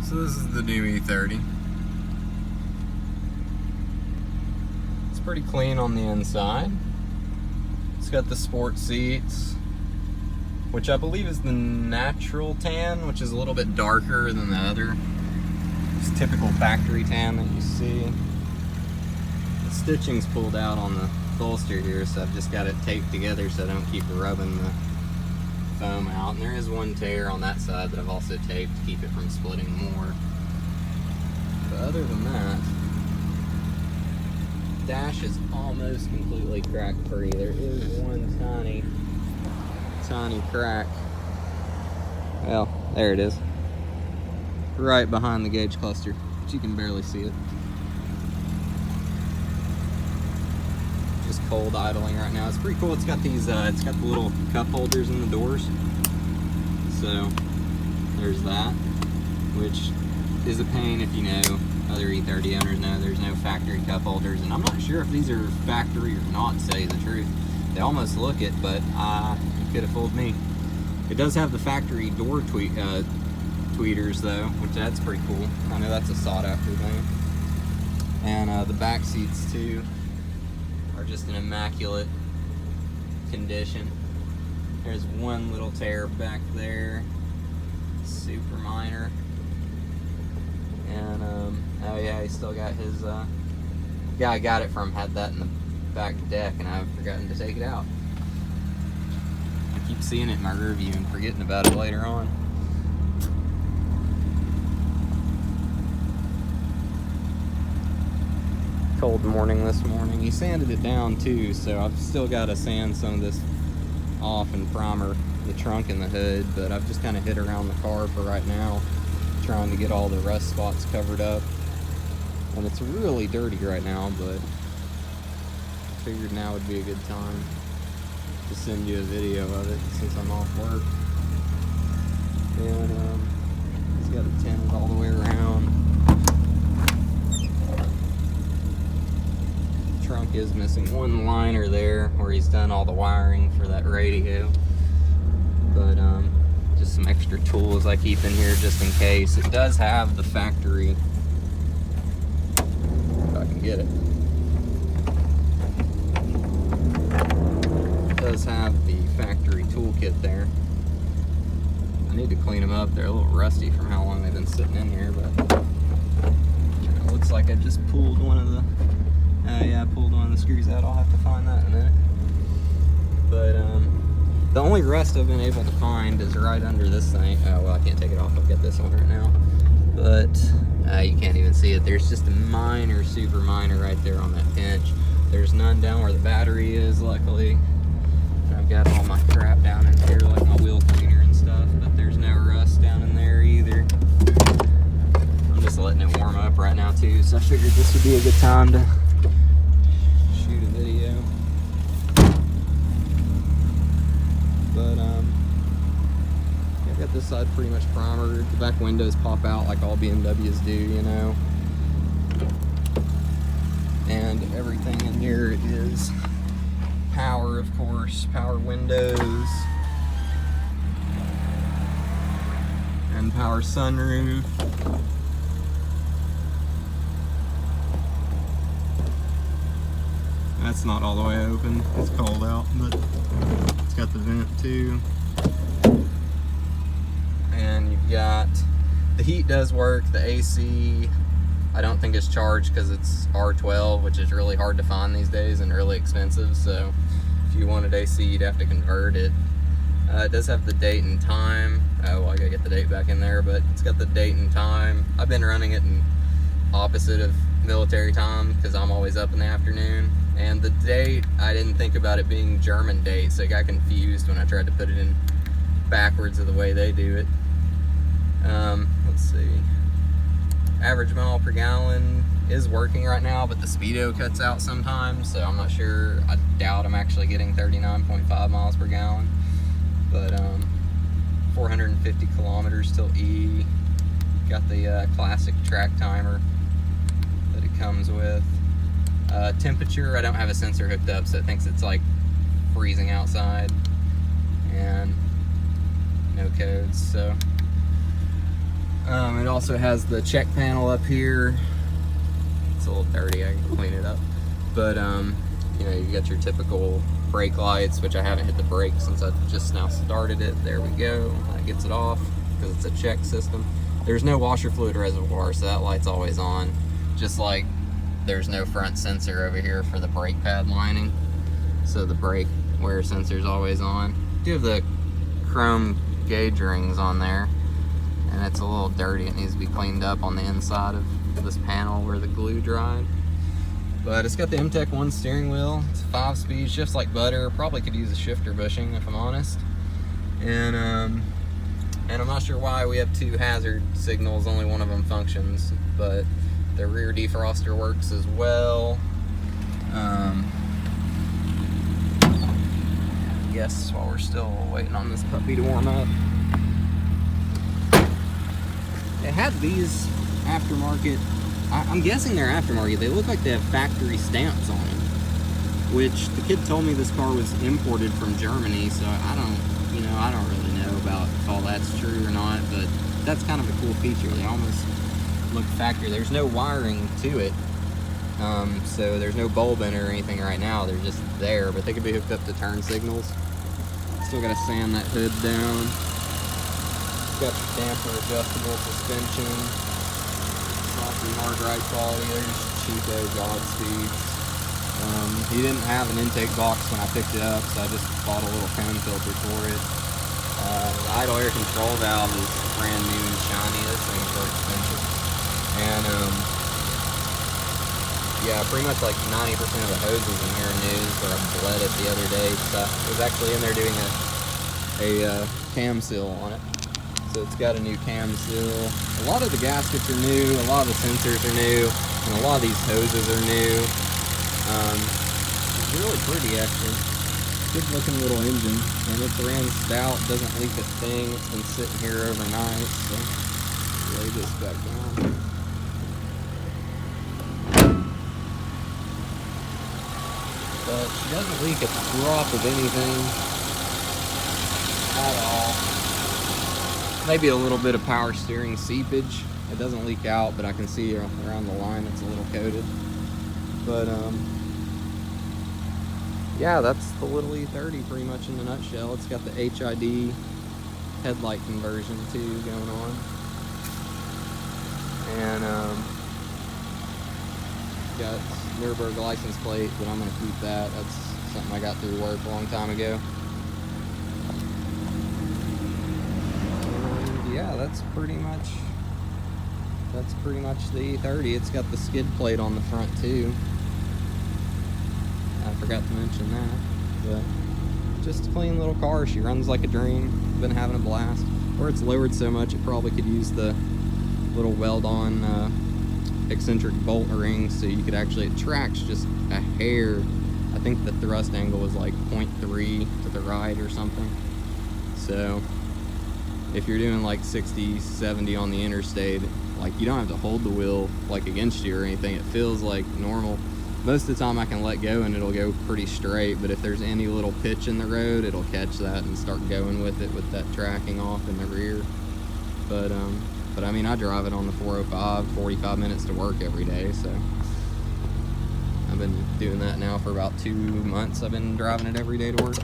So this is the new E30. It's pretty clean on the inside. It's got the sport seats, which I believe is the natural tan, which is a little bit darker than the other. It's typical factory tan that you see. The stitching's pulled out on the bolster here, so I've just got it taped together so I don't keep rubbing the foam out. And there is one tear on that side that I've also taped to keep it from splitting more. But other than that, the dash is almost completely crack free. There is one tiny crack. Well, there it is. Right behind the gauge cluster, but you can barely see it. Just cold idling right now. It's pretty cool. It's got these, it's got the little cup holders in the doors. So there's that, which is a pain if you know. Other E30 owners know there's no factory cup holders, and I'm not sure if these are factory or not, to tell you the truth. They almost look it, but you could have fooled me. It does have the factory door tweeters though, which that's pretty cool. I know that's a sought after thing. And the back seats too are just in immaculate condition. There's one little tear back there, super minor. And oh yeah, he still got his guy I got it from had that in the back deck, and I've forgotten to take it out. I keep seeing it in my rear view and forgetting about it later on. Cold morning this morning. He sanded it down too, so I've still got to sand some of this off and primer the trunk and the hood, but I've just kind of hit around the car for right now, trying to get all the rust spots covered up. And it's really dirty right now, but I figured now would be a good time to send you a video of it since I'm off work. And he's got it tinted all the way around. Trunk is missing one liner there where he's done all the wiring for that radio, but just some extra tools I keep in here just in case. It does have the factory, if I can get it, it does have the factory toolkit there. I need to clean them up. They're a little rusty from how long they've been sitting in here, but it looks like I just pulled one of the yeah, I pulled one of the screws out. I'll have to find that in a minute. But the only rust I've been able to find is right under this thing. Oh, well, I can't take it off. I've got this on right now. But you can't even see it. There's just a minor, super minor right there on that pinch. There's none down where the battery is, luckily. And I've got all my crap down in here, like my wheel cleaner and stuff, but there's no rust down in there either. I'm just letting it warm up right now too, so I figured this would be a good time to shoot a video. But I've got this side pretty much primered. The back windows pop out like all BMWs do, you know. And everything in here is power, of course, power windows and power sunroof. That's not all the way open, it's cold out, but it's got the vent too. And you've got, the heat does work, the AC, I don't think it's charged because it's R12, which is really hard to find these days and really expensive, so if you wanted AC, you'd have to convert it. It does have the date and time. Oh, well, I gotta get the date back in there, but it's got the date and time. I've been running it in opposite of military time because I'm always up in the afternoon. And the date, I didn't think about it being German date, so I got confused when I tried to put it in backwards of the way they do it. Let's see. Average mile per gallon is working right now, but the speedo cuts out sometimes, so I'm not sure. I doubt I'm actually getting 39.5 miles per gallon. But 450 kilometers till E. Got the classic track timer that it comes with. Temperature, I don't have a sensor hooked up, so it thinks it's like freezing outside, and no codes, so It also has the check panel up here. It's a little dirty, I can clean it up. But you know, you got your typical brake lights, which I haven't hit the brake since I just now started it. There we go. That gets it off because it's a check system. There's no washer fluid reservoir, so that light's always on. Just like there's no front sensor over here for the brake pad lining, so the brake wear sensor is always on. Do have the chrome gauge rings on there, and it's a little dirty. It needs to be cleaned up on the inside of this panel where the glue dried. But it's got the MTEC 1 steering wheel. It's 5-speed, shifts like butter. Probably could use a shifter bushing if I'm honest. And I'm not sure why we have 2 hazard signals. Only one of them functions, but the rear defroster works as well. I guess while we're still waiting on this puppy to warm up. It had these aftermarket, I'm guessing they're aftermarket. They look like they have factory stamps on them, which the kid told me this car was imported from Germany, so I don't really know about if all that's true or not, but that's kind of a cool feature. They almost look factory. There's no wiring to it, so there's no bulb in it or anything right now. They're just there, but they could be hooked up to turn signals. Still got to sand that hood down. Got your damper adjustable suspension. Not some hard ride quality. They're just cheapo Godspeeds. He didn't have an intake box when I picked it up, so I just bought a little cone filter for it. The idle air control valve is brand new and shiny. This thing's so expensive. And yeah, pretty much like 90% of the hoses in here are new, so I bled it the other day. So I was actually in there doing a cam seal on it. So it's got a new cam seal. A lot of the gaskets are new, a lot of the sensors are new, and a lot of these hoses are new. It's really pretty actually. Good looking little engine, and it's ran stout, doesn't leak a thing. It's been sitting here overnight, so lay this back down. But she doesn't leak a drop of anything at all. Maybe a little bit of power steering seepage. It doesn't leak out, but I can see around the line it's a little coated. But yeah, that's the little E30 pretty much in a nutshell. It's got the HID headlight conversion too going on. And got Nürburgring license plate, but I'm gonna keep that. That's something I got through work a long time ago. And yeah, that's pretty much the E30. It's got the skid plate on the front too. I forgot to mention that, but just a clean little car. She runs like a dream. Been having a blast. Or it's lowered so much it probably could use the little weld-on eccentric bolt ring, so you could actually, it tracks just a hair. I think the thrust angle was like 0.3 to the right or something. So if you're doing like 60, 70 on the interstate, like you don't have to hold the wheel like against you or anything. It feels like normal. Most of the time I can let go and it'll go pretty straight, but if there's any little pitch in the road, it'll catch that and start going with it with that tracking off in the rear. But I mean, I drive it on the 405, 45 minutes to work every day, so I've been doing that now for about 2 months. I've been driving it every day to work.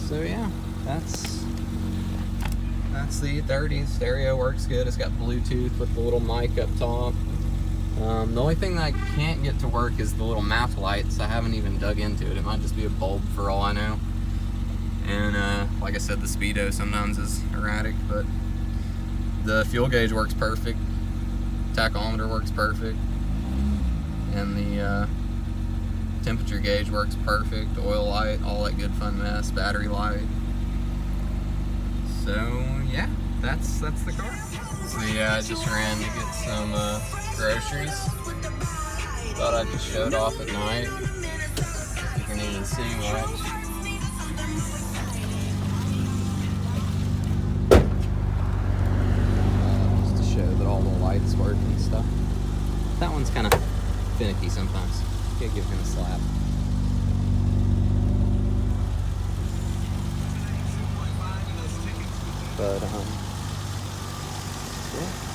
So yeah, that's the E30. Stereo works good. It's got Bluetooth with the little mic up top. The only thing that I can't get to work is the little map lights. I haven't even dug into it. It might just be a bulb for all I know. And like I said, the speedo sometimes is erratic, but the fuel gauge works perfect. Tachometer works perfect. And the temperature gauge works perfect. Oil light, all that good fun mess. Battery light. So yeah, that's the car. So yeah, I just ran to get some groceries. Thought I'd just show it off at night. You can even see much. Just to show that all the lights work and stuff. That one's kind of finicky sometimes. Can't give him a slap. But Cool.